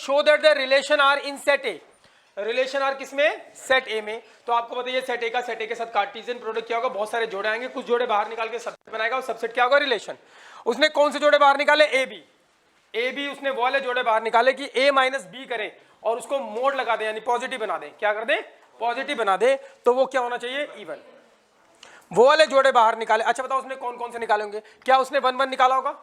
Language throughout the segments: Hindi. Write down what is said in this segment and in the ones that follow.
Show that the relation R in set A, relation R किसमें, सेट ए में। तो आपको बताइए सेट ए का सेट ए के साथ कार्टेशियन प्रोडक्ट क्या होगा, बहुत सारे जोड़े आएंगे, कुछ जोड़े बाहर निकाल के सबसेट बनाएगा और सबसेट क्या होगा, रिलेशन। उसने कौन से जोड़े बाहर निकाले, ए बी, ए बी उसने वो वाले जोड़े बाहर निकाले कि ए माइनस बी करें और उसको मोड लगा दे यानी पॉजिटिव बना दे, क्या कर दे, पॉजिटिव बना दे, तो वो क्या होना चाहिए, इवन। वो वाले जोड़े बाहर निकाले। अच्छा बताओ उसने कौन कौन से निकाले होंगे, क्या उसने 1 1 निकाला होगा,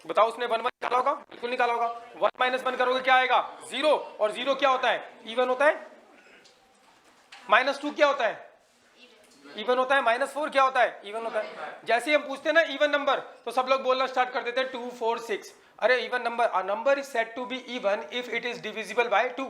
बताओ उसने 1 1 निकाला होगा, बिल्कुल निकाला होगा। 1 माइनस 1 करोगे क्या आएगा, 0, और 0 क्या होता है, इवन होता है। -2 क्या होता है, इवन होता है। -4 क्या होता है, इवन होता है। जैसे ही हम पूछते हैं ना इवन नंबर, तो सब लोग बोलना स्टार्ट कर देते हैं 2 4 6। अरे even number, a number is said to be even if it is divisible by 2।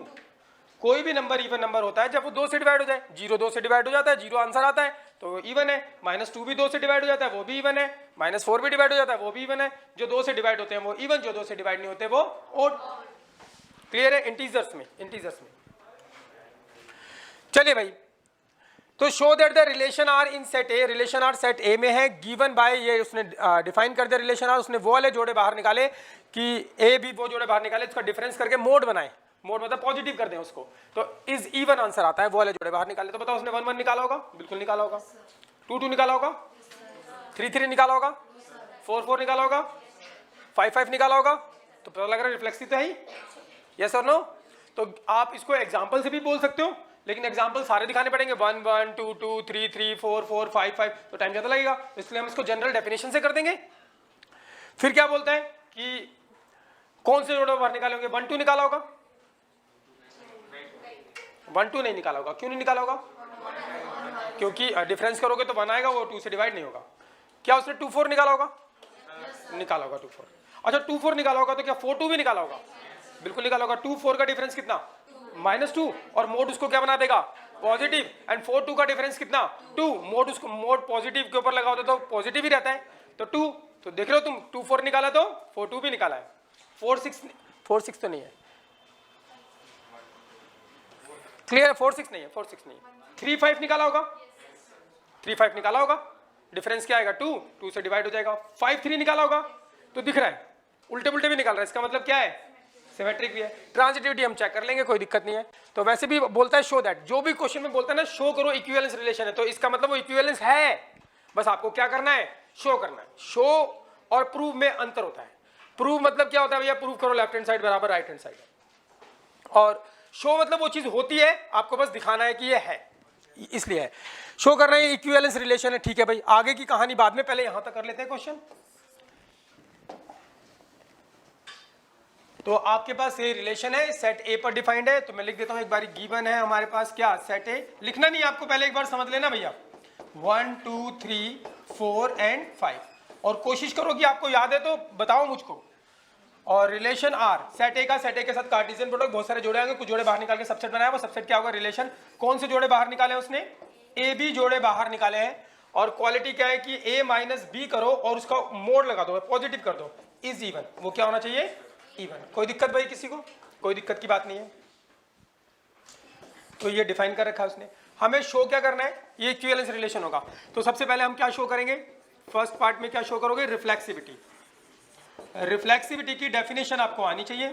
कोई भी नंबर इवन नंबर होता है जब वो 2 से डिवाइड हो जाए। 0 2 से डिवाइड हो जाता है, 0 आंसर आता है तो इवन है। -2 भी 2 से डिवाइड हो जाता है, वो भी इवन है। -4 भी डिवाइड हो जाता है, वो भी इवन है। जो 2 से डिवाइड होते हैं वो इवन, जो 2 से डिवाइड नहीं होते वो ओड। क्लियर है, इंटीजर्स में, इंटीजर्स में। चलिए भाई, तो show that the relation R in set A, relation R set A में है, गिवन बाय, ये उसने डिफाइन कर दिया रिलेशन आर। उसने वो वाले जोड़े बाहर निकाले कि ए बी, वो जोड़े बाहर निकाले, इसका डिफरेंस करके मोड बनाए, मोड मतलब पॉजिटिव कर दें उसको, तो इज इवन आंसर आता है। वो वाले जोड़े बाहर निकाले। तो बताओ उसने 1 1 निकाला होगा, बिल्कुल निकाला होगा। 2 2 निकाला होगा, 3 3 निकाला होगा, 4 4 निकाला होगा, 5 5 निकाला होगा। तो पता लग रहा है रिफ्लेक्सिव तो है ही, यस और नो। तो आप इसको एग्जाम्पल से भी बोल सकते हो, लेकिन एग्जाम्पल सारे दिखाने पड़ेंगे, 1 1 2 2 3 3 4 4 5 5, तो टाइम ज़्यादा लगेगा, इसलिए हम इसको जनरल डेफिनेशन से कर देंगे। फिर क्या बोलता है कि कौन से जोड़े बाहर निकाले होंगे, 1 2 निकाला होगा, 1 2 नहीं निकाला होगा। क्यों नहीं निकाला होगा, क्योंकि डिफरेंस करोगे तो 1 आएगा, वो 2 से डिवाइड नहीं होगा। क्या उसने 2 4 निकाला होगा, निकाला होगा 2 4। अच्छा 2 4 निकाला होगा तो क्या 4 2 भी निकाला होगा, बिल्कुल निकाला होगा। 2 4 का डिफरेंस कितना, -2, और मोड उसको क्या बना देगा, पॉजिटिव। एंड 4 2 का डिफरेंस कितना, 2, मोड उसको, मोड पॉजिटिव के ऊपर लगा होता तो पॉजिटिव ही रहता है, तो 2। तो देख रहे हो तुम, 2 4 निकाला तो 4 2 भी निकाला है। 4 6 तो नहीं है, क्लियर है, 4 6 नहीं है, 4 6 नहीं है। 3 5 निकाला होगा, 3 5 निकाला होगा, डिफरेंस क्या आएगा, 2 2 से डिवाइड हो जाएगा। 5 3 निकाला होगा, तो दिख रहा है उल्टे पुल्टे भी निकाल रहा है, इसका मतलब क्या है, सिमेट्रिक भी है। ट्रांजिटिविटी हम चेक कर लेंगे, कोई दिक्कत नहीं है। तो वैसे भी बोलता है शो दैट, जो भी क्वेश्चन में बोलता है ना शो करो इक्विवेलेंस रिलेशन है, तो इसका मतलब वो इक्विवेलेंस है, बस आपको क्या करना है, शो करना है। शो और प्रूव में अंतर होता है। प्रूव मतलब क्या होता है भैया, प्रूव करो लेफ्ट हैंड साइड बराबर राइट हैंड साइड, और शो मतलब वो चीज होती है, आपको बस दिखाना है कि ये है, इसलिए है। शो करना है इक्विवेलेंस रिलेशन है, ठीक है भाई। आगे की कहानी बाद में, पहले यहां तक कर लेते हैं क्वेश्चन। तो आपके पास ये रिलेशन है, सेट ए पर डिफाइंड है, तो मैं लिख देता हूं एक बार, गिवन है हमारे पास क्या, सेट ए। लिखना नहीं आपको, पहले एक बार समझ लेना भैया, 1 2 3 4 एंड 5, और कोशिश करो कि आपको याद है तो बताओ मुझको। और रिलेशन आर, सेट ए का सेट ए के साथ कार्टेशियन प्रोडक्ट, बहुत सारे जोड़े आएंगे, कुछ जोड़े बाहर निकाल के सबसेट बनाया, वो सबसेट क्या होगा, रिलेशन। कौन से जोड़े बाहर निकाले उसने, ए बी जोड़े बाहर निकाले हैं, और क्वालिटी क्या है कि ए माइनस बी करो और उसका मोड लगा दो, पॉजिटिव कर दो, इज इवन। वो क्या होना चाहिए, इवन। कोई दिक्कत भाई किसी को, कोई दिक्कत की बात नहीं है। तो ये डिफाइन कर रखा है उसने। हमें शो क्या करना है, ये इक्विवेलेंस रिलेशन होगा। तो सबसे पहले हम क्या शो करेंगे, फर्स्ट पार्ट में क्या शो करोगे, रिफ्लेक्सिविटी। रिफ्लेक्सिविटी की डेफिनेशन आपको आनी चाहिए,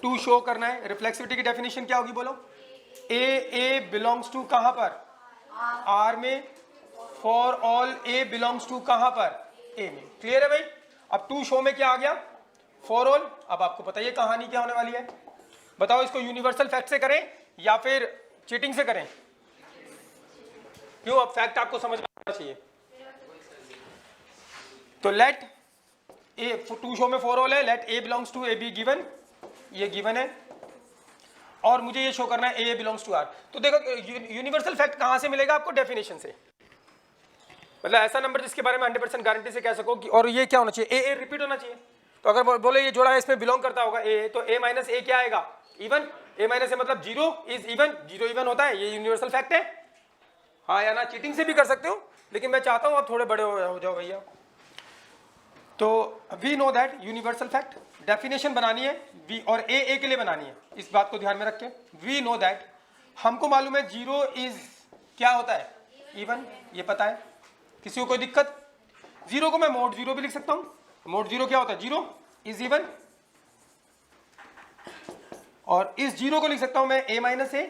टू शो करना है। रिफ्लेक्सिविटी की डेफिनेशन क्या होगी बोलो, ए बिलोंग्स टू कहां पर, आर में, for all a belongs to कहां पर, ए में। क्लियर है भाई। अब टू शो में क्या आ गया, फॉर ऑल। अब आपको पता है कहानी क्या होने वाली है, बताओ इसको यूनिवर्सल फैक्ट से करें या फिर चीटिंग से करें, क्यों, अब फैक्ट आपको समझ में आना चाहिए। तो लेट ए, टू शो में फॉर ऑल है, let a belongs to a b given, ये गिवन है, और मुझे ये शो करना है ए बिलोंग्स टू आर। तो देखो यूनिवर्सल फैक्ट कहां से मिलेगा आपको, डेफिनेशन से, मतलब ऐसा नंबर जिसके बारे में 100% गारंटी से कह सको कि, और ये क्या होना चाहिए, ए रिपीट होना चाहिए। तो अगर बोले ये जोड़ा है इसमें बिलोंग करता होगा ए, तो ए माइनस ए क्या आएगा, इवन। ए माइनस ए मतलब 0 इज इवन, 0 इवन होता है, ये यूनिवर्सल फैक्ट है। हाँ या ना, चीटिंग से भी कर सकते हो, लेकिन मैं चाहता हूँ आप थोड़े बड़े हो जाओ भैया। तो we know that universal fact, definition बनानी है वी, और ए के लिए बनानी है, इस बात को ध्यान में रखें। वी नो दैट, हमको मालूम है 0 इज क्या होता है, इवन, ये पता है। किसी को कोई दिक्कत, 0 को मैं मोड 0 भी लिख सकता हूँ, मोड 0 क्या होता है, 0 इज इवन। और इस जीरो को लिख सकता हूं मैं a minus A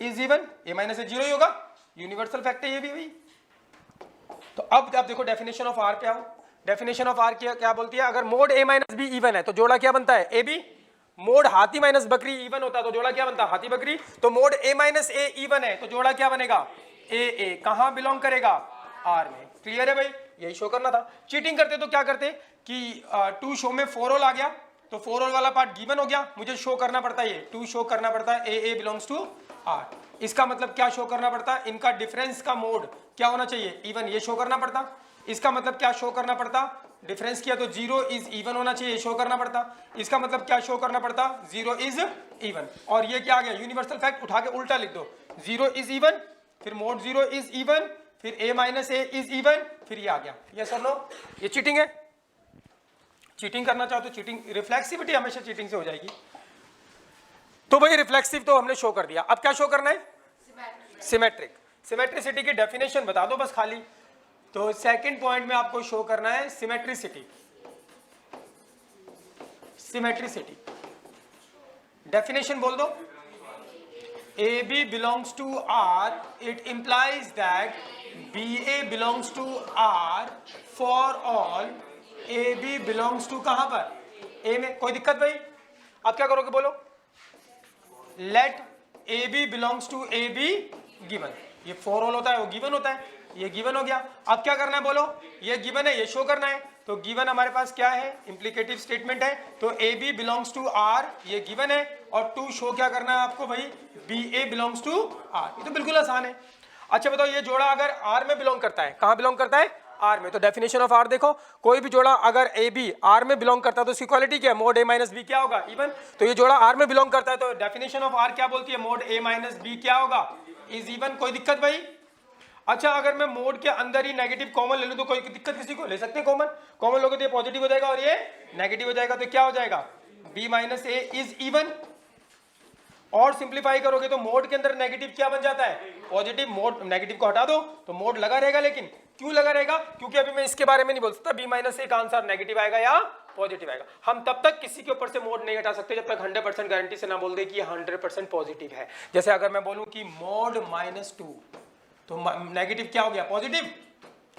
is even, a minus A zero ही होगा, यूनिवर्सल फैक्ट है ये भी भाई। तो अब आप देखो डेफिनेशन ऑफ आर क्या हो, डेफिनेशन ऑफ आर क्या बोलती है, अगर mode a minus B even है तो जोड़ा क्या बनता है, ए बी। मोड हाथी माइनस बकरी इवन होता है तो जोड़ा क्या बनता है, हाथी बकरी। तो mode a minus A even है तो जोड़ा क्या बनेगा, ए। कहां बिलोंग करेगा, आर में। क्लियर है भाई, यही शो करना था। चीटिंग करते तो क्या करते कि टू शो में 4 ऑल आ गया तो 4 ऑल वाला पार्ट गिवन हो गया, मुझे शो करना पड़ता है ये 2 शो करना पड़ता है ए बिलोंग्स टू आर। इसका मतलब क्या शो करना पड़ता है, इनका डिफरेंस का मोड क्या होना चाहिए, इवन, ये शो करना पड़ता। इसका मतलब क्या शो करना पड़ता, डिफरेंस किया तो 0 इज इवन होना चाहिए, शो करना पड़ता। इसका मतलब क्या शो करना पड़ता, 0 इज इवन। और ये क्या आ गया, यूनिवर्सल फैक्ट उठा के उल्टा लिख दो, 0 इज इवन, फिर मोड 0 इज इवन, फिर a minus A is even, फिर ये आ गया। यस और नो, ये चीटिंग है। चीटिंग करना चाहो तो चीटिंग, रिफ्लेक्सिविटी हमेशा चीटिंग से हो जाएगी। तो भाई रिफ्लेक्सिव तो हमने शो कर दिया, अब क्या शो करना है, सिमेट्रिक। सिमेट्रिसिटी की डेफिनेशन बता दो बस खाली। तो सेकंड पॉइंट में आपको शो करना है सिमेट्रिसिटी। सिमेट्रिसिटी डेफिनेशन बोल दो, AB belongs to R, it implies that BA belongs to R for all AB belongs to कहां पर, A में। कोई दिक्कत भाई, आप क्या करोगे बोलो, let AB belongs to AB given, ये for all होता है वो गिवन होता है, ये गिवन हो गया। अब क्या करना है बोलो, ये गिवन है ये शो करना है। तो गिवन हमारे पास क्या है, इंप्लीकेटिव स्टेटमेंट है, तो AB बिलोंग्स टू R ये गिवन है, और टू शो क्या करना है आपको भाई, BA बिलोंग्स टू R। ये तो बिल्कुल आसान है। अच्छा बताओ, ये जोड़ा अगर R में बिलोंग करता है, कहां बिलोंग करता है, R में, तो डेफिनेशन ऑफ R देखो, कोई भी जोड़ा अगर AB R में बिलोंग करता है तो उसकी क्वालिटी क्या है, मोड A माइनस बी क्या होगा, इवन। तो ये जोड़ा R में बिलोंग करता है तो डेफिनेशन ऑफ R क्या बोलती है, मोड A माइनस बी क्या होगा, इज इवन। कोई दिक्कत भाई। अच्छा अगर मैं मोड के अंदर ही नेगेटिव कॉमन ले लूं तो कोई दिक्कत, किसी को ले सकते हैं कॉमन, कॉमन लोगे तो ये पॉजिटिव हो जाएगा और ये नेगेटिव हो जाएगा, तो क्या हो जाएगा, b minus A is even. और सिंप्लीफाई करोगे तो मोड के अंदर नेगेटिव क्या बन जाता है, पॉजिटिव। मोड नेगेटिव को हटा दो तो मोड लगा रहेगा, लेकिन क्यों लगा रहेगा, क्योंकि अभी मैं इसके बारे में नहीं बोल सकता b माइनस ए का आंसर नेगेटिव आएगा या पॉजिटिव आएगा। हम तब तक किसी के ऊपर से मोड नहीं हटा सकते जब तक 100% गारंटी से ना बोल दे कि 100% पॉजिटिव है। जैसे अगर मैं बोलूं कि मोड -2 तो नेगेटिव क्या हो गया, पॉजिटिव,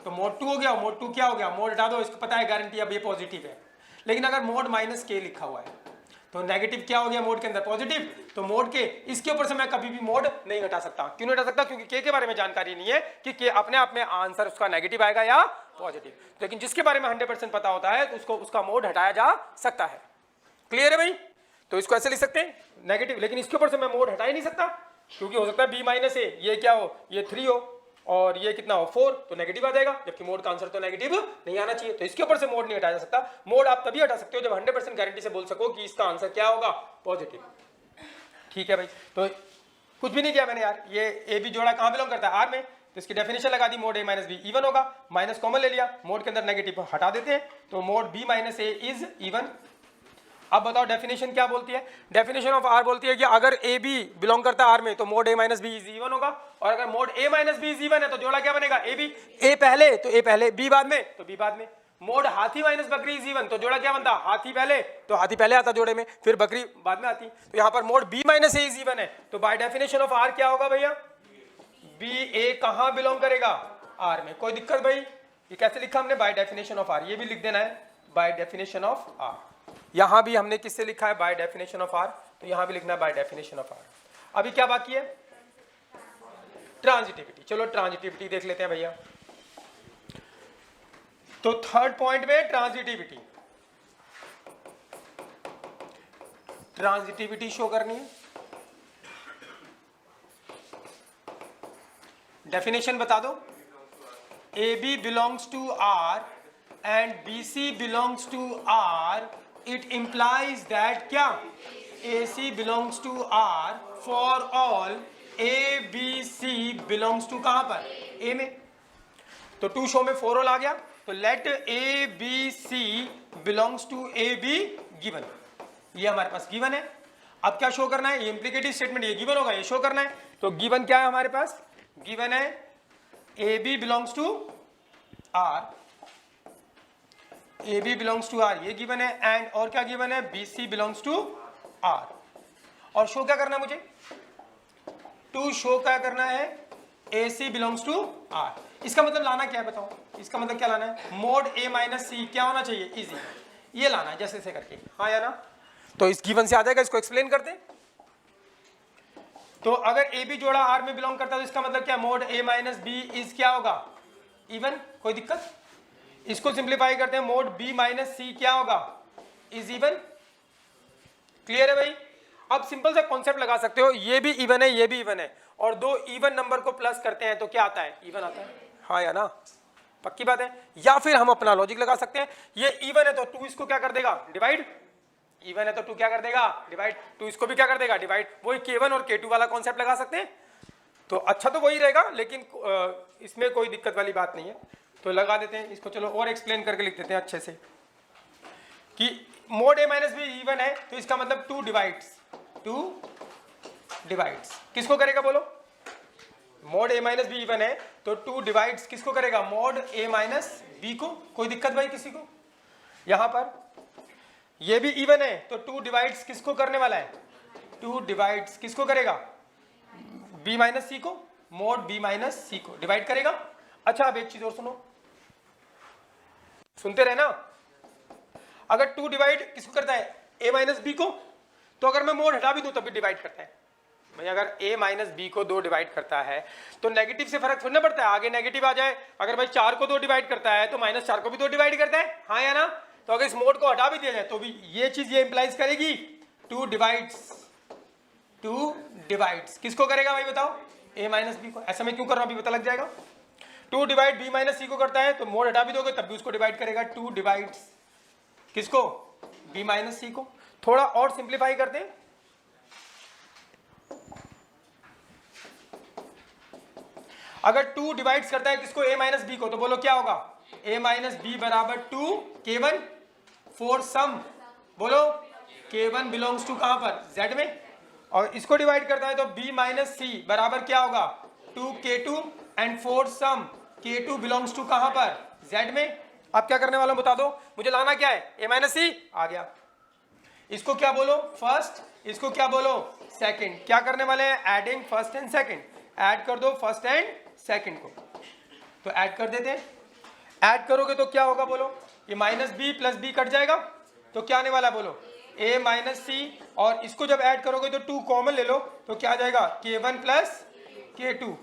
तो मोड 2 हो गया, मोड 2 क्या हो गया, मोड हटा दो, इसको पता है गारंटी अब ये पॉजिटिव है। लेकिन अगर मोड -k लिखा हुआ है तो नेगेटिव क्या हो गया मोड के अंदर, पॉजिटिव, तो मोड के इसके ऊपर से मैं कभी भी मोड नहीं हटा सकता। क्यों नहीं हटा सकता, क्योंकि के बारे में जानकारी नहीं है कि के अपने आप में आंसर उसका नेगेटिव आएगा या पॉजिटिव। लेकिन जिसके बारे में 100% पता होता है तो उसको उसका मोड हटाया जा सकता है। क्लियर है भाई, तो इसको ऐसे लिख सकते हैं नेगेटिव, लेकिन इसके ऊपर से मैं मोड हटा ही नहीं सकता, क्योंकि हो सकता है b माइनस ए ये क्या हो, ये 3 हो और ये कितना हो 4, तो नेगेटिव आ जाएगा, जबकि मोड का आंसर तो नेगेटिव नहीं आना चाहिए। तो इसके ऊपर से मोड नहीं हटाया जा सकता। मोड आप तभी हटा सकते हो जब 100% गारंटी से बोल सको कि इसका आंसर क्या होगा, पॉजिटिव। ठीक है भाई, तो कुछ भी नहीं किया मैंने यार, ये ए बी जोड़ा कहां बिलोंग करता है, आर में, तो इसकी डेफिनेशन लगा दी, मोड ए माइनस बी इवन होगा, माइनस कॉमन ले लिया, मोड के अंदर नेगेटिव हटा देते हैं, तो mod b minus A is even. अब बताओ डेफिनेशन क्या बोलती है, डेफिनेशन ऑफ आर बोलती है कि अगर ए बी बिलोंग करता है आर में तो mod A minus b is even होगा, और अगर mod A minus b is even है तो जोड़ा क्या बनेगा, ए बी, ए पहले तो ए पहले, बी बाद में तो बी बाद में। मोड हाथी माइनस बकरी इज इवन तो जोड़ा क्या बनता, हाथी पहले तो हाथी पहले आता जोड़े में, फिर बकरी बाद में आती। तो यहाँ पर mod b minus A is even है तो बाय डेफिनेशन ऑफ आर क्या होगा भैया, बी ए कहां बिलोंग करेगा, आर में। कोई दिक्कत भाई, ये कैसे लिखा हमने, बाय डेफिनेशन ऑफ आर, ये भी लिख देना है बाय डेफिनेशन ऑफ आर। यहां भी हमने किससे लिखा है, बाय डेफिनेशन ऑफ आर, तो यहां भी लिखना है बाय डेफिनेशन ऑफ आर। अभी क्या बाकी है, ट्रांजिटिविटी। चलो ट्रांजिटिविटी देख लेते हैं भैया। तो थर्ड पॉइंट में ट्रांजिटिविटी, ट्रांजिटिविटी शो करनी है। डेफिनेशन बता दो, A B belongs to R and B C belongs to R, it implies that क्या, A C belongs to R for all A B C belongs to कहां पर, ए में। तो टू शो में 4 ऑल आ गया, तो let a B C belongs to a b given, ये हमारे पास गिवन है। अब क्या शो करना है, ये इंप्लीकेटिव स्टेटमेंट, ये गिवन होगा, ये शो करना है। तो गिवन क्या है हमारे पास, गिवन है a B belongs to R, a B belongs to R ये गिवन है, एंड और क्या गिवन है, b C belongs to R. और शो क्या करना है मुझे, टू शो क्या करना है, AC बिलोंग्स टू R। इसका मतलब लाना क्या है बताओ, इसका मतलब क्या लाना है, मोड A माइनस C क्या होना चाहिए, इजी, ये लाना है जैसे से करके, हाँ या ना। तो इस गिवन से आ जाएगा, इसको एक्सप्लेन करते हैं। तो अगर AB जोड़ा R में बिलोंग करता है तो इसका मतलब क्या, mode A minus B is क्या होगा, इवन, कोई दिक्कत। इसको सिंप्लीफाई करते हैं, मोड B माइनस C क्या होगा, इज इवन। क्लियर है भाई। अब सिंपल सा कॉन्सेप्ट लगा सकते हो, ये भी इवन है, ये भी इवन है, और दो इवन नंबर को प्लस करते हैं तो क्या आता है, इवन आता है, हाँ या ना, पक्की बात है। या फिर हम अपना लॉजिक लगा सकते हैं, ये इवन है तो टू इसको क्या कर देगा, डिवाइड, इवन है तो टू क्या कर देगा, डिवाइड, टू इसको भी क्या कर देगा, डिवाइड। वही K1 और K2 वाला कॉन्सेप्ट लगा सकते हैं। तो अच्छा तो वही रहेगा, लेकिन इसमें कोई दिक्कत वाली बात नहीं है, तो लगा देते हैं इसको। चलो और एक्सप्लेन करके लिख देते हैं अच्छे से कि mode A minus B even है तो इसका मतलब टू डिवाइड्स किसको करेगा बोलो, mode A minus B even है तो टू डिवाइड्स किसको करेगा, मोड A माइनस बी को। कोई दिक्कत भाई किसी को, यहां पर ये भी इवन है तो टू डिवाइड्स किसको करने वाला है, टू डिवाइड्स किसको करेगा, B माइनस सी को, मोड B माइनस सी को डिवाइड करेगा। अच्छा अब एक चीज और सुनो, सुनते रहे ना, अगर टू डिवाइड किसको करता है, A माइनस बी को, तो अगर मैं मोड हटा भी दूं तब भी डिवाइड करता है भाई। अगर A माइनस बी को दो डिवाइड करता है तो नेगेटिव से फर्क थोड़ी ना पड़ता है, आगे नेगेटिव आ जाए। अगर भाई 4 को दो डिवाइड करता है तो -4 को भी दो डिवाइड करता है, हाँ या ना। तो अगर इस मोड को हटा भी दिया जाए तो भी ये चीज ये इंप्लाइज करेगी, टू डिवाइड्स किसको करेगा भाई बताओ, A माइनस बी को। ऐसा मैं क्यों कर रहा हूं अभी पता लग जाएगा। टू डिवाइड B माइनस सी को करता है तो मोड हटा भी दोगे तब भी उसको डिवाइड करेगा, टू डिवाइड्स किसको, B माइनस सी को। थोड़ा और सिंप्लीफाई करते हैं, अगर टू डिवाइड्स करता है किसको, A माइनस बी को, तो बोलो क्या होगा, A माइनस बी बराबर टू K1 फॉर सम, बोलो K1 बिलोंग्स टू कहां पर, Z में। और इसको डिवाइड करता है तो B माइनस सी बराबर क्या होगा, two K2 and for some K2 belongs to कहां पर, Z में। अब क्या करने वाला हूं बता दो, मुझे लाना क्या है, A माइनस सी आ गया, इसको क्या बोलो फर्स्ट, इसको क्या बोलो सेकंड। क्या करने वाले हैं, adding first and second, add कर दो फर्स्ट एंड सेकंड को। तो ऐड कर देते हैं, ऐड करोगे तो क्या होगा बोलो, ये minus b plus b cut जाएगा तो क्या आने वाला बोलो, A माइनस सी, और इसको जब ऐड करोगे तो टू कॉमन ले लो तो क्या आ जाएगा, K1 प्लस K2,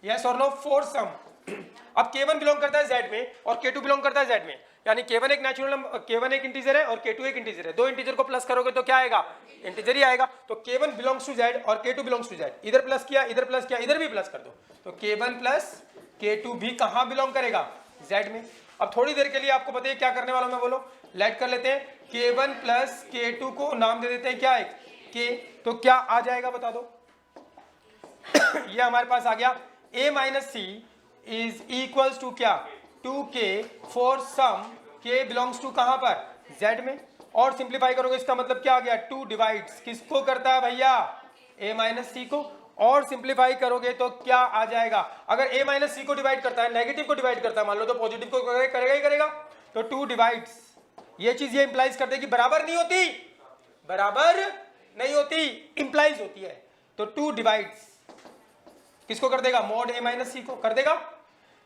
यस और नो, फॉर सम। अब K1 बिलोंग करता है Z में और K2 बिलोंग करता है Z में, यानी K1 एक नेचुरल नंबर, K1 एक इंटीजर है और K2 एक इंटीजर है, दो इंटीजर को प्लस करोगे तो क्या आएगा, इंटीजर ही आएगा। तो K1 बिलोंग्स टू Z और K2 बिलोंग्स टू Z, इधर प्लस किया, इधर प्लस किया, इधर भी प्लस कर दो, तो K1 प्लस K2 भी कहां बिलोंग करेगा, Z में। अब थोड़ी देर के लिए आपको पता है क्या करने वाला हूं मैं, बोलो लेट कर लेते हैं, K1 प्लस K2 को नाम दे देते हैं क्या, एक K, तो क्या आ जाएगा बता दो ये हमारे पास आ गया, A minus c is equals to क्या, 2K for some K belongs to कहां पर, Z में। और सिंप्लीफाई करोगे इसका मतलब क्या आ गया, टू डिवाइड्स किसको करता है भैया, A माइनस सी को। और सिंप्लीफाई करोगे तो क्या आ जाएगा, अगर A माइनस सी को डिवाइड करता है, नेगेटिव को डिवाइड करता है मान लो, तो पॉजिटिव को करेगा ही करेगा, तो टू डिवाइड्स, ये चीज ये इंप्लाइज कर देगी, बराबर नहीं होती, बराबर नहीं होती, इंप्लाइज होती है। तो टू डिवाइड्स किसको कर देगा, मोड A माइनस सी को कर देगा।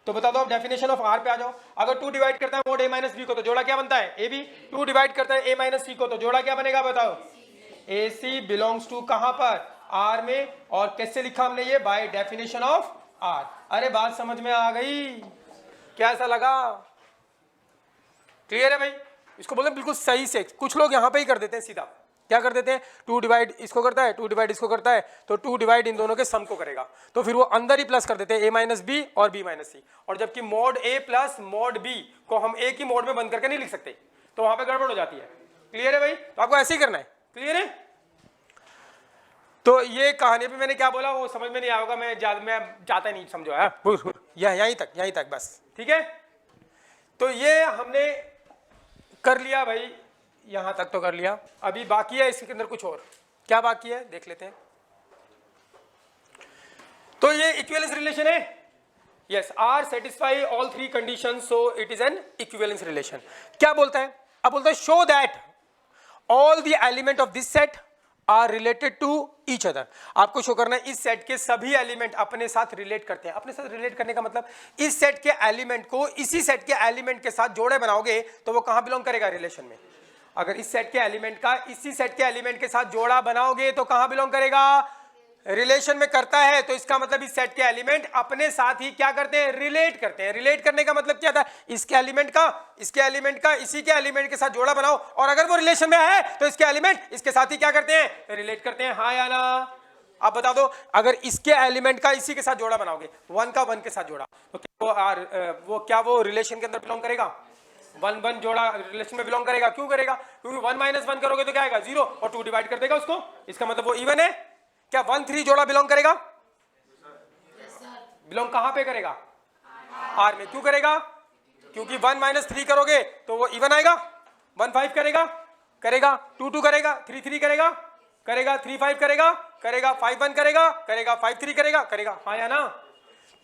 तो बता दो, अब डेफिनेशन ऑफ R पे आ जाओ, अगर टू डिवाइड करता है मोड A माइनस बी को तो जोड़ा क्या बनता है, AB। टू डिवाइड करता है A माइनस सी को तो जोड़ा क्या बनेगा बताओ, AC बिलोंग्स टू कहां पर, R में। और कैसे लिखा हमने ये, बाय डेफिनेशन ऑफ R। अरे बात समझ में आ गई, कैसा लगा, क्लियर है भाई। इसको बोलते हैं बिल्कुल सही से, कुछ लोग यहां पे ही कर देते हैं सीधा, क्या कर देते हैं, टू डिवाइड इसको करता है, टू डिवाइड इसको करता है, तो टू डिवाइड इन दोनों के सम को करेगा, तो फिर वो अंदर ही प्लस कर देते हैं A माइनस बी और B माइनस सी। और जबकि mode A plus mode B को हम एक ही मोड में बंद करके नहीं लिख सकते, तो वहां पे गड़बड़ हो जाती है। क्लियर है भाई, तो आपको ऐसे ही करना है, क्लियर है। तो ये कहानी पे मैंने क्या बोला वो समझ में नहीं आएगा, मैं जाता नहीं, समझो है, यहीं तक बस, ठीक है। तो ये हमने कर लिया भाई, यहां तक तो कर लिया, अभी बाकी है इसके अंदर कुछ और, क्या बाकी है देख लेते हैं। तो ये इक्विवेलेंस रिलेशन है, yes, R satisfy all three condition so it is an equivalence relation. क्या बोलता है, अब बोलता है show that all the element of this set are related to each other. आपको शो करना है इस सेट के सभी एलिमेंट अपने साथ रिलेट करते हैं। अपने साथ रिलेट करने का मतलब इस सेट के एलिमेंट को इसी सेट के एलिमेंट के साथ जोड़े बनाओगे तो वो कहां बिलोंग करेगा, रिलेशन में। अगर इस सेट के एलिमेंट का इसी सेट के एलिमेंट के साथ जोड़ा बनाओगे तो कहां बिलोंग करेगा, रिलेशन में करता है। तो इसका मतलब इस सेट के एलिमेंट अपने साथ ही क्या करते हैं, रिलेट करते हैं। रिलेट करने का मतलब क्या था, इसके एलिमेंट का इसी के एलिमेंट के साथ जोड़ा बनाओ और अगर वो रिलेशन में है तो इसके एलिमेंट इसके साथ ही क्या करते हैं, रिलेट करते हैं। हाँ या ना। आप बता दो, अगर इसके एलिमेंट का इसी के साथ जोड़ा बनाओगे, वन का वन के साथ जोड़ा, तो क्या वो रिलेशन के अंदर बिलोंग करेगा, वन वन जोड़ा रिलेशन में बिलोंग करेगा। क्यों करेगा, क्योंकि वन माइनस वन करोगे तो क्या आएगा, जीरो, और टू डिवाइड कर देगा उसको। इसका मतलब वो इवन है। क्या 1 3 जोड़ा बिलोंग करेगा, बिलोंग कहां पे करेगा, आर में। क्यों करेगा, क्योंकि 1 माइनस 3 करोगे तो वो इवन आएगा। 1 5 करेगा, 2 2 करेगा, 3 3 करेगा, 3 5 करेगा, 5 1 करेगा, 5 3 करेगा। हाँ या ना।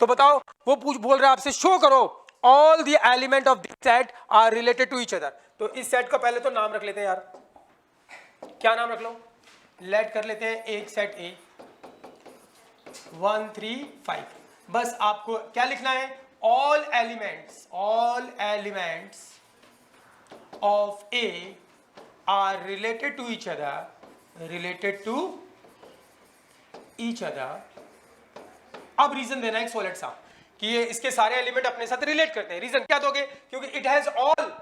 तो बताओ, वो बोल रहा है आपसे शो करो all the element of this set are related to each other. तो इस सेट का पहले तो नाम रख लेते हैं यार। क्या नाम रख लो, लेट कर लेते हैं एक सेट ए 1 3 5। बस आपको क्या लिखना है, all elements of A are related to each other. अब रीजन देना है सॉलिड सा कि ये इसके सारे एलिमेंट अपने साथ रिलेट करते हैं। रीजन क्या दोगे, क्योंकि it has all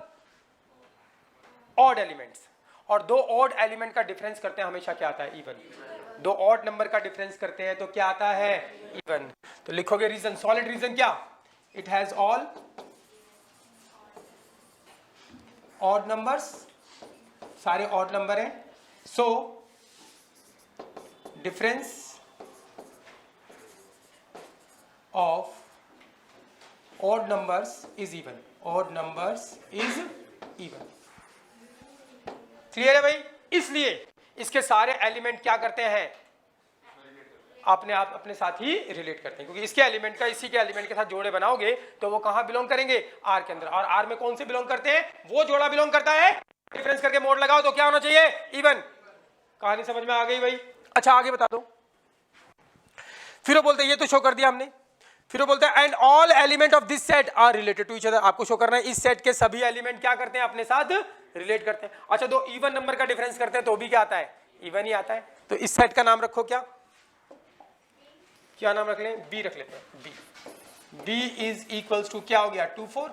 odd elements, और दो ऑड एलिमेंट का डिफरेंस करते हैं हमेशा क्या आता है, इवन। दो ऑड नंबर का डिफरेंस करते हैं तो क्या आता है, इवन। तो लिखोगे रीजन, सॉलिड रीजन क्या, it has all odd numbers, सारे ऑड नंबर हैं, so difference of odd numbers is even, clear है भाई। इसलिए इसके सारे एलिमेंट क्या करते हैं, अपने साथ ही रिलेट करते हैं, क्योंकि इसके एलिमेंट का इसी के एलिमेंट के साथ जोड़े बनाओगे तो वो कहां बिलोंग करेंगे, आर के अंदर। और आर में कौन से बिलोंग करते हैं, वो जोड़ा बिलोंग करता है। डिफरेंस करके मोड लगाओ तो क्या होना चाहिए, इवन। कहानी समझ में आ गई भाई। अच्छा आगे बता दो। फिर वो बोलते हैं, ये तो शो कर दिया हमने। फिर वो बोलते हैं and all element of this set are related to each other. आपको शो करना है इस सेट के सभी एलिमेंट क्या करते हैं, अपने साथ रिलेट करते हैं। अच्छा, दो इवन नंबर का डिफरेंस करते हैं तो भी क्या आता है, इवन ही आता है। तो इस सेट का नाम रखो, क्या नाम रख लें, बी रख लेते हैं। बी इज इक्वल्स टू क्या हो गया, 2 4।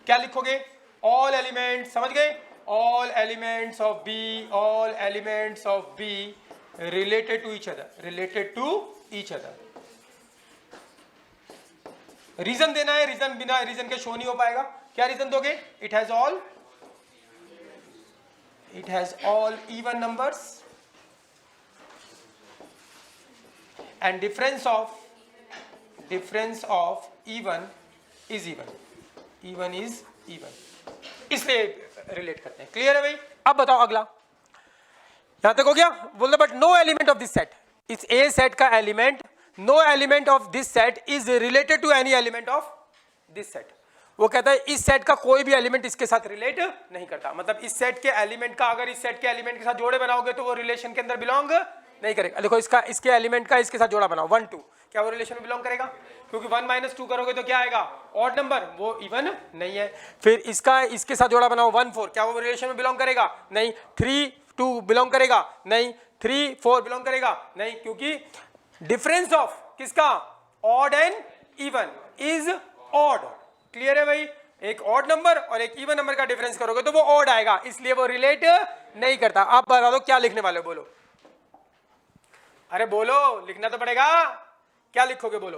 क्या लिखोगे, ऑल एलिमेंट, समझ गए, all elements of B related to each other. Reason देना है, रीजन बिना रीजन के शो नहीं हो पाएगा। क्या रीजन दोगे, it has all even numbers and difference of even is even, इसलिए रिलेट करते हैं। क्लियर है भाई। अब बताओ अगला, यहां तक हो गया। बोलते but no element of this set, इस ए सेट का एलिमेंट, no element of this set is related to any element of this set. वो कहता है इस सेट का कोई भी एलिमेंट इसके साथ रिलेट नहीं करता। मतलब इस सेट के एलिमेंट का अगर इस सेट के एलिमेंट के साथ जोड़े बनाओगे तो वो रिलेशन के अंदर बिलोंग नहीं करेगा। देखो इसके एलिमेंट का इसके साथ जोड़ा बनाओ 1 2, क्या वो रिलेशन में बिलोंग करेगा, क्योंकि 1 माइनस 2 करोगे तो क्या आएगा, ऑड नंबर, वो इवन नहीं है। फिर इसके साथ जोड़ा बनाओ 1 4, क्या वो रिलेशन में बिलोंग करेगा, नहीं। 3 2 बिलोंग करेगा, नहीं। 3 4 बिलोंग करेगा, नहीं, क्योंकि डिफरेंस ऑफ किसका, odd and even is odd. Clear है भाई। एक ऑड नंबर और एक इवन नंबर का डिफरेंस करोगे तो वो ऑड आएगा, इसलिए वो रिलेट नहीं करता। आप बता दो क्या लिखने वाले हो, बोलो, अरे बोलो, लिखना तो पड़ेगा। क्या लिखोगे, बोलो।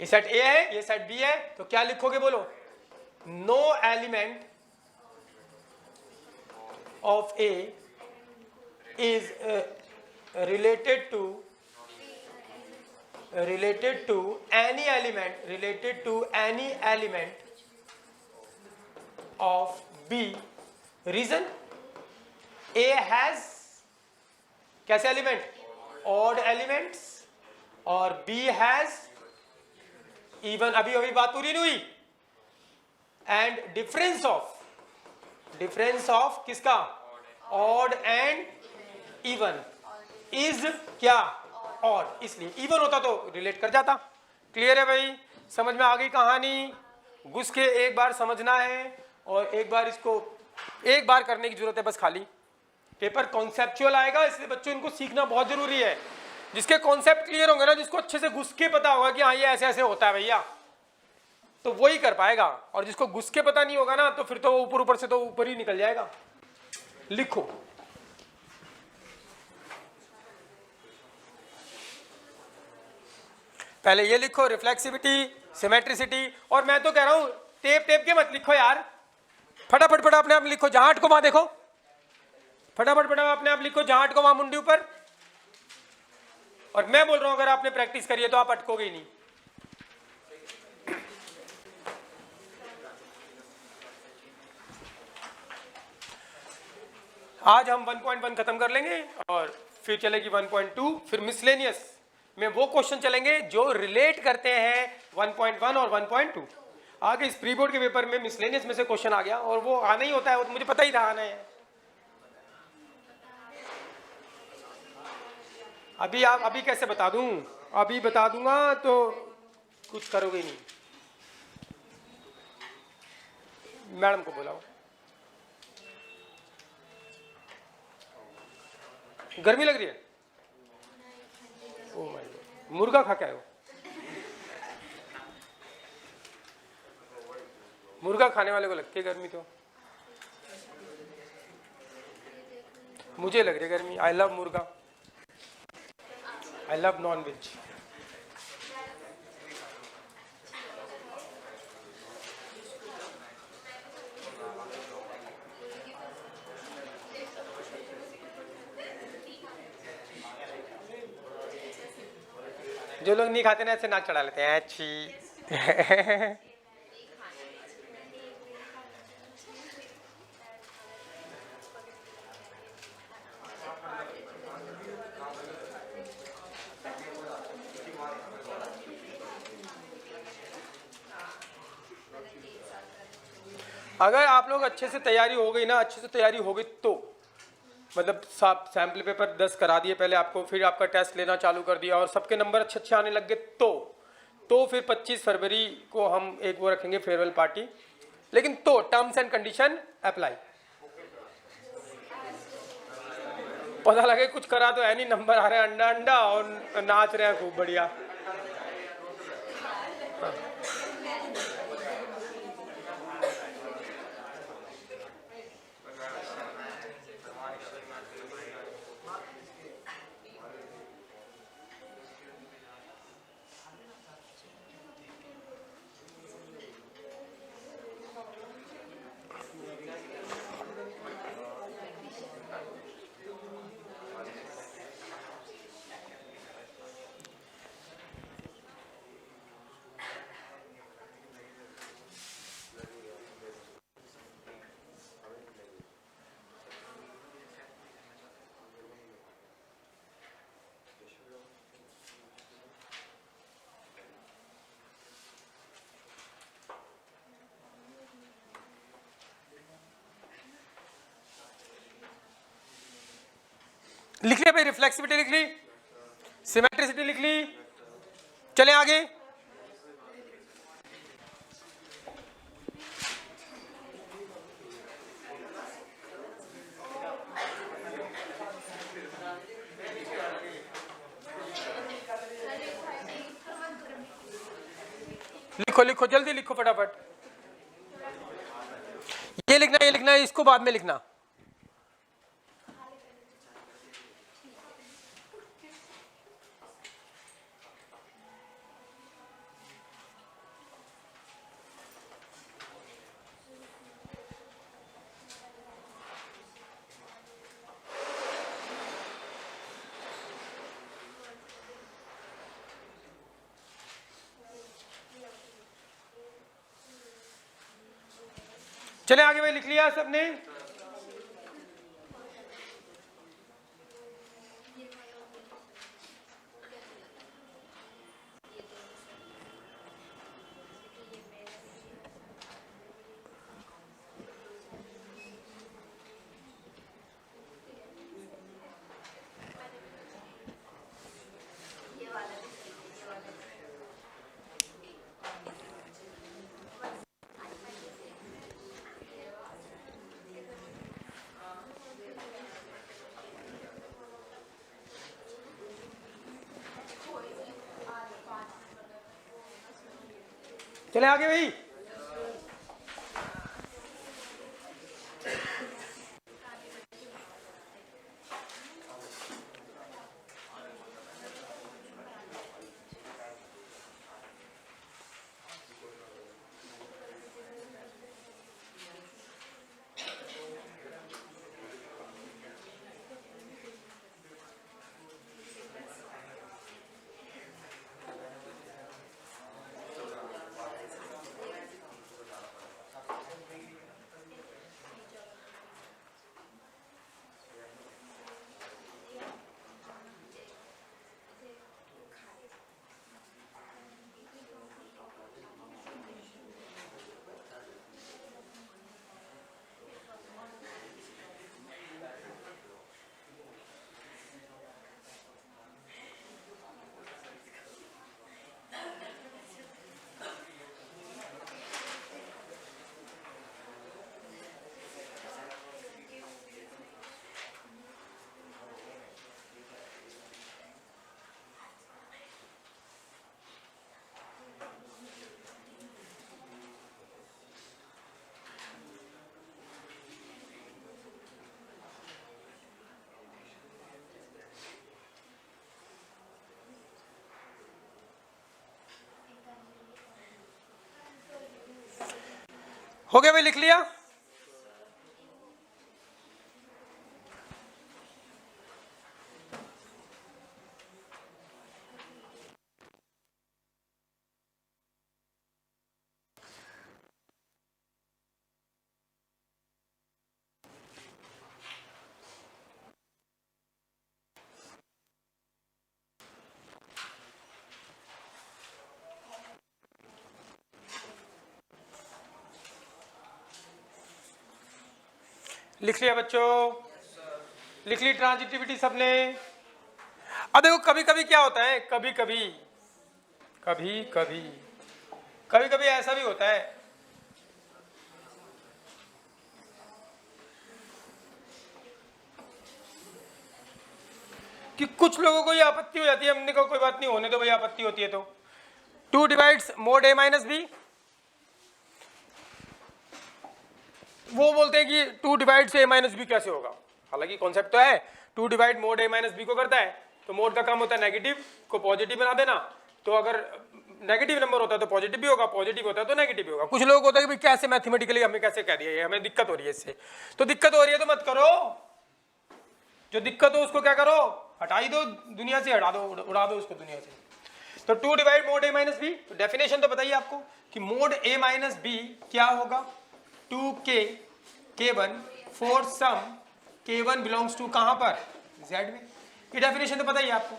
ये सेट ए है, ये सेट बी है, तो क्या लिखोगे, बोलो। No element of A is related to any element of B. Reason, A has कैसे एलिमेंट, odd elements, और B has even। अभी बात पूरी नहीं हुई। एंड डिफरेंस डिफरेंस ऑफ किसका, ऑड एंड इवन, इज क्या, ऑड, इसलिए इवन होता तो रिलेट कर जाता। क्लियर है भाई, समझ में आ गई कहानी। घुस के एक बार समझना है और एक बार इसको एक बार करने की जरूरत है बस, खाली पेपर कॉन्सेप्चुअल आएगा, इसलिए बच्चों इनको सीखना बहुत जरूरी है। जिसके कॉन्सेप्ट क्लियर होंगे ना, जिसको अच्छे से घुस के पता होगा कि हाँ ये ऐसे ऐसे होता है भैया, तो वही कर पाएगा। और जिसको घुस के पता नहीं होगा ना, तो फिर तो ऊपर ऊपर से तो ऊपर ही निकल जाएगा। लिखो, पहले ये लिखो, रिफ्लेक्सिविटी, सिमेट्रिसिटी। और मैं तो कह रहा हूं टेप टेप के मत लिखो यार, फटाफट फटाफट अपने आप लिखो, जहां अटको वहां देखो, फटाफट फटाफट अपने आप लिखो, जहां अटको वहां मुंडी ऊपर। और मैं बोल रहा हूं अगर आपने प्रैक्टिस करी है तो आप अटकोगे ही नहीं। आज हम 1.1 खत्म कर लेंगे और फिर चलेगी 1.2, फिर मिसलेनियस में वो क्वेश्चन चलेंगे जो रिलेट करते हैं 1.1 और 1.2। आगे इस प्री बोर्ड के पेपर में मिसलेनियस में से क्वेश्चन आ गया, और वो आना ही होता है, वो तो मुझे पता ही था आना है। अभी कैसे बता दूं, अभी बता दूंगा तो कुछ करोगे नहीं। मैडम को बुलाओ। गर्मी लग रही है? ओह माय गॉड, मुर्गा खा के आए हो? मुर्गा खाने वाले को लगती है गर्मी, तो मुझे लग रही है गर्मी। आई लव मुर्गा, आई लव नॉन वेज। जो लोग नहीं खाते ना, ऐसे नाक चढ़ा लेते हैं, अच्छी। अगर आप लोग अच्छे से तैयारी हो गई ना, अच्छे से तैयारी हो गई तो, मतलब सैम्पल पेपर 10 करा दिए पहले आपको, फिर आपका टेस्ट लेना चालू कर दिया और सबके नंबर अच्छे अच्छे आने लग गए, तो फिर 25 फरवरी को हम एक वो रखेंगे फेयरवेल पार्टी। लेकिन तो टर्म्स एंड कंडीशन अप्लाई। पता लगे कुछ करा तो है नहीं, नंबर आ रहे हैं अंडा अंडा और नाच रहे हैं खूब बढ़िया। लिख लिया भाई, रिफ्लेक्सिविटी लिख ली, सिमेट्रिसिटी लिख ली, चले आगे। लिखो लिखो जल्दी लिखो फटाफट, ये लिखना है, इसको बाद में लिखना। चले आगे भाई, लिख लिया सबने? चले आगे भाई। हो गया भाई, लिख लिया? लिख लिया बच्चों? लिख ली ट्रांजिटिविटी सबने? अब देखो कभी कभी क्या होता है, कभी कभी ऐसा भी होता है कि कुछ लोगों को ये आपत्ति हो जाती है। हमने कहा कोई बात नहीं, होने दो भाई, आपत्ति होती है तो 2 divides mod a minus b, वो बोलते हैं कि 2 डिवाइड से a माइनस बी कैसे होगा। हालांकि कॉन्सेप्ट तो है 2 divide mod a minus b को करता है, तो मोड का काम होता है नेगेटिव को पॉजिटिव बना देना। तो अगर नेगेटिव नंबर होता है तो पॉजिटिव भी होगा, पॉजिटिव होता है तो नेगेटिव भी होगा। कुछ लोग होता है कि भाई कैसे मैथमेटिकली हमें कैसे कह दिया, ये हमें दिक्कत हो रही है इससे। तो दिक्कत हो रही है तो मत करो, जो दिक्कत हो उसको क्या करो, हटा ही दो, दुनिया से हटा दो, उड़ा दो उसको दुनिया से। तो 2 divide mod a minus b, तो डेफिनेशन तो बताइए आपको कि मोड a माइनस बी क्या होगा, 2k k1 for some k1 belongs to कहां पर, z में। ये डेफिनेशन तो पता ही है आपको।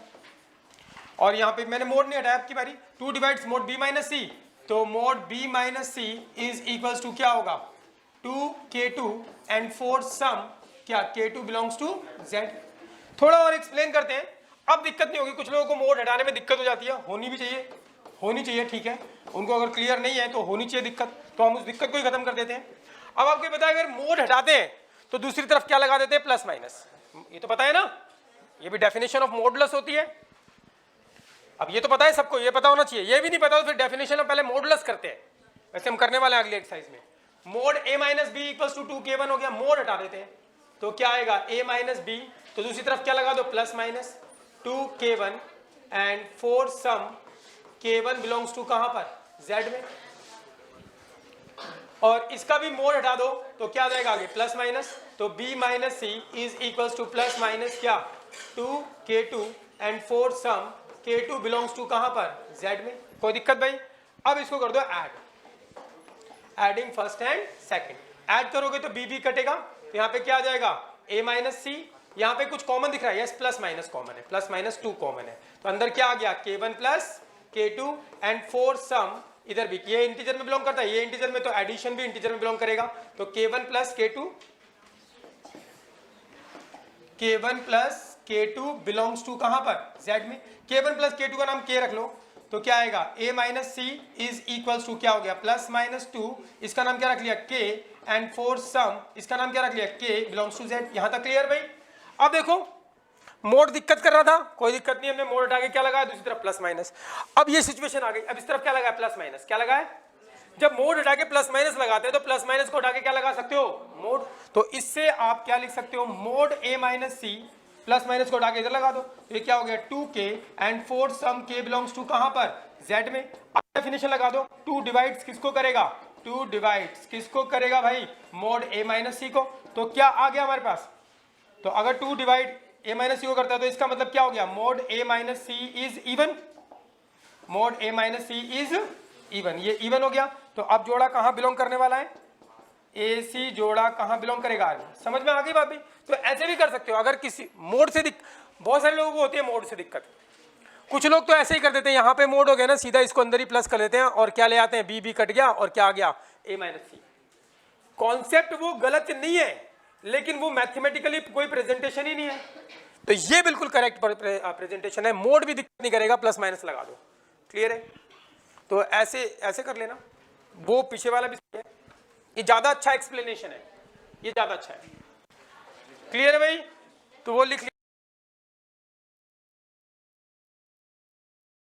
और यहाँ पे मैंने मोड नहीं हटाया, आपकी बारी। 2 divides mod b minus c, तो mod b minus c is equals to क्या होगा, 2k2 एंड फॉर सम क्या k2 बिलोंग्स टू z। थोड़ा और एक्सप्लेन करते हैं, अब दिक्कत नहीं होगी। कुछ लोगों को मोड हटाने में दिक्कत हो जाती है, होनी भी चाहिए, होनी चाहिए, ठीक है। उनको अगर क्लियर नहीं है तो होनी चाहिए दिक्कत, तो हम उस दिक्कत को ही खत्म कर देते हैं। अब आपको पता है अगर मोड हटाते हैं तो दूसरी तरफ क्या लगा देते हैं, प्लस माइनस। ये तो पता है ना, ये भी डेफिनेशन ऑफ मॉडुलस होती है। अब ये तो पता है सबको, ये पता होना चाहिए। ये भी नहीं पता तो फिर डेफिनेशन पहले मॉडुलस करते हैं, वैसे हम करने वाले हैं अगली एक्सरसाइज में। Mod a minus b equals to 2k1 हो गया, मोड हटा देते हैं तो क्या आएगा, a माइनस बी, तो दूसरी तरफ क्या लगा दो, plus minus 2k1 and for some k1 belongs to कहां पर, z में। और इसका भी मोड हटा दो तो क्या आ जाएगा आगे, प्लस माइनस। तो b minus c is equals to plus minus क्या, 2k2 and for some k2 belongs to कहां पर, z में। कोई दिक्कत भाई? अब इसको कर दो add, adding first and second. Add करोगे तो b भी कटेगा, तो यहाँ पे क्या आ जाएगा, a माइनस सी। यहाँ पे कुछ कॉमन दिख रहा है, यस, प्लस माइनस कॉमन है, प्लस माइनस 2 कॉमन है, तो अंदर क्या आ गया, k1 plus k2 and for सम, इधर भी ये इंटीजर में बिलोंग करता है, ये इंटीजर में, तो एडिशन भी इंटीजर में बिलोंग करेगा। तो k1 plus k2 belongs to कहां पर, z में। k1 प्लस k2 का नाम k रख लो, तो क्या आएगा, a minus c is equals to क्या हो गया, प्लस माइनस 2, इसका नाम क्या रख लिया, k एंड फॉर सम, इसका नाम क्या रख लिया, k बिलोंग्स टू z। यहां तक क्लियर भाई? अब देखो मोड दिक्कत कर रहा था, कोई दिक्कत नहीं, हमने मोड हटा के क्या लगाया, दूसरी तरफ प्लस माइनस। अब ये सिचुएशन आ गई, अब इस तरफ क्या लगाया, प्लस माइनस, क्या लगाया, जब मोड हटा के प्लस माइनस लगाते हैं तो प्लस माइनस को हटा के क्या लगा सकते हो, मोड। तो इससे आप क्या लिख सकते हो, मोड ए माइनस सी, प्लस माइनस को हटा के इधर लगा दो, तो ये क्या हो गया 2k and for some k belongs to कहां पर, z में। अब डेफिनेशन लगा दो, 2 डिवाइड्स किसको करेगा, 2 डिवाइड्स किसको करेगा भाई, मोड a माइनस सी को। तो क्या आ गया हमारे पास, तो अगर 2 डिवाइड a माइनस सी को करता है तो इसका मतलब क्या हो गया, mod a minus c is even, mod a minus c is even, ये इवन हो गया। तो अब जोड़ा कहां बिलोंग करने वाला है, ए सी जोड़ा कहां बिलोंग करेगा, समझ में आ गई बात भी। तो ऐसे भी कर सकते हो, अगर किसी मोड से बहुत सारे लोगों को होती है मोड से दिक्कत, कुछ लोग तो ऐसे ही कर देते हैं, यहाँ पे मोड हो गया ना, सीधा इसको अंदर ही प्लस कर लेते हैं और क्या ले आते हैं, बी कट गया और क्या आ गया, ए माइनस सी। कॉन्सेप्ट वो गलत नहीं है, लेकिन वो मैथमेटिकली कोई प्रेजेंटेशन ही नहीं है। तो ये बिल्कुल करेक्ट प्रेजेंटेशन है, मोड भी दिक्कत नहीं करेगा, प्लस माइनस लगा दो, क्लियर है। तो ऐसे ऐसे कर लेना, वो पीछे वाला भी सही है, ये ज्यादा अच्छा एक्सप्लेनेशन है, ये ज्यादा अच्छा है, क्लियर है भाई। तो वो लिख लिया।